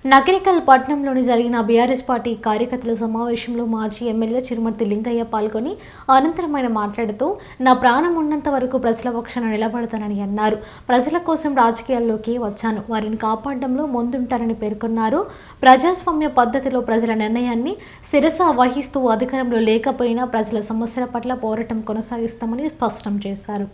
నగరికల్ పట్టణంలోని జరిగిన BRS party కార్యకర్తల సమావేశంలో మాజీ ఎమ్మెల్యే చిరుమర్తి లింగయ్య పాల్గొని అనంతరం ఆయన మాట్లాడుతూ నా ప్రాణం ఉన్నంత వరకు ప్రజల పక్షాన నిలబడతానని అన్నారు. ప్రజల కోసం రాజకీయాల్లోకి వచ్చాను, వారిని కాపాడడంలో ముందుంటారని పేర్కొన్నారు. ప్రజాస్వామ్య పద్ధతిలో ప్రజల నిర్ణయాన్ని శిరస వహిస్తూ అధికారంలో లేకపోయినా ప్రజల సమస్యల పట్ల పోరాటం కొనసాగిస్తామని స్పష్టం చేశారు.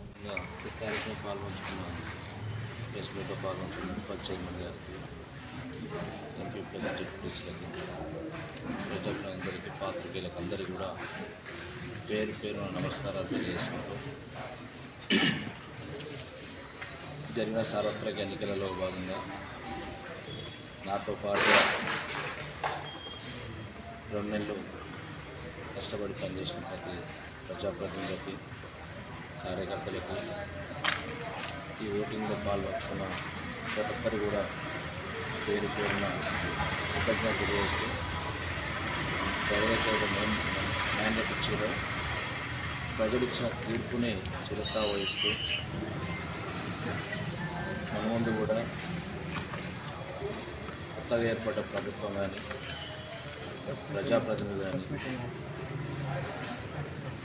ప్రజలందరికీ పాత్రికేయులకు అందరికీ కూడా పేరు పేరున నమస్కారాలు తెలియజేసుకుంటూ జరిగిన సార్వత్రిక ఎన్నికలలో భాగంగా నాతో పాటు 2 నెలలు కష్టపడి పనిచేసిన ప్రతి ప్రజాప్రతినిధులకి, కార్యకర్తలకి, ఈ ఓటింగ్లో పాల్గొన్న ప్రతి ఒక్కరు కూడా పేరు పేరున కృతజ్ఞత తెలియజేస్తూ ఎవరైతే మ్యాండేట్ ఇచ్చారో ప్రజలు ఇచ్చిన తీర్పుని శిరసా వహిస్తూ మన ముందు కూడా కొత్తగా ఏర్పడ్డ ప్రభుత్వం కానీ ప్రజాప్రతినిధులు కానీ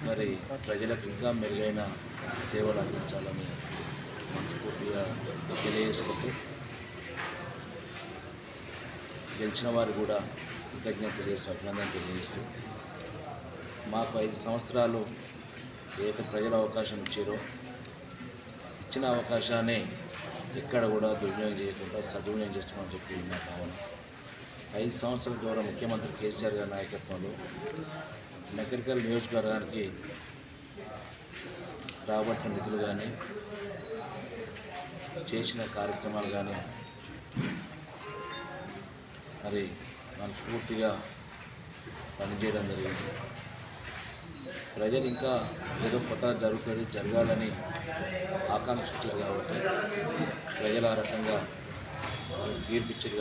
మరి ప్రజలకు ఇంకా మెరుగైన సేవలు అందించాలని మనస్ఫూర్తిగా తెలియజేసుకుంటూ గెలిచిన వారు కూడా కృతజ్ఞత తెలియజేస్తూ అభినందన తెలియజేస్తూ మాకు 5 సంవత్సరాలు ఏదైతే ప్రజలు అవకాశం ఇచ్చారో ఇచ్చిన అవకాశాన్ని ఎక్కడ కూడా దుర్వినియోగం చేయకుండా సద్వినియోగం చేస్తామని చెప్పి నా భావన. 5 సంవత్సరాల ద్వారా ముఖ్యమంత్రి కేసీఆర్ గారి నాయకత్వంలో నగరికల్ నియోజకవర్గానికి రాబట్టిన నిధులు కానీ చేసిన కార్యక్రమాలు కానీ మరి మనస్ఫూర్తిగా పనిచేయడం జరిగింది. ప్రజలు ఇంకా ఏదో కొత్త జరగాలని ఆకాంక్షించారు కాబట్టి ప్రజలు ఆ రకంగా తీర్పిచ్చారు.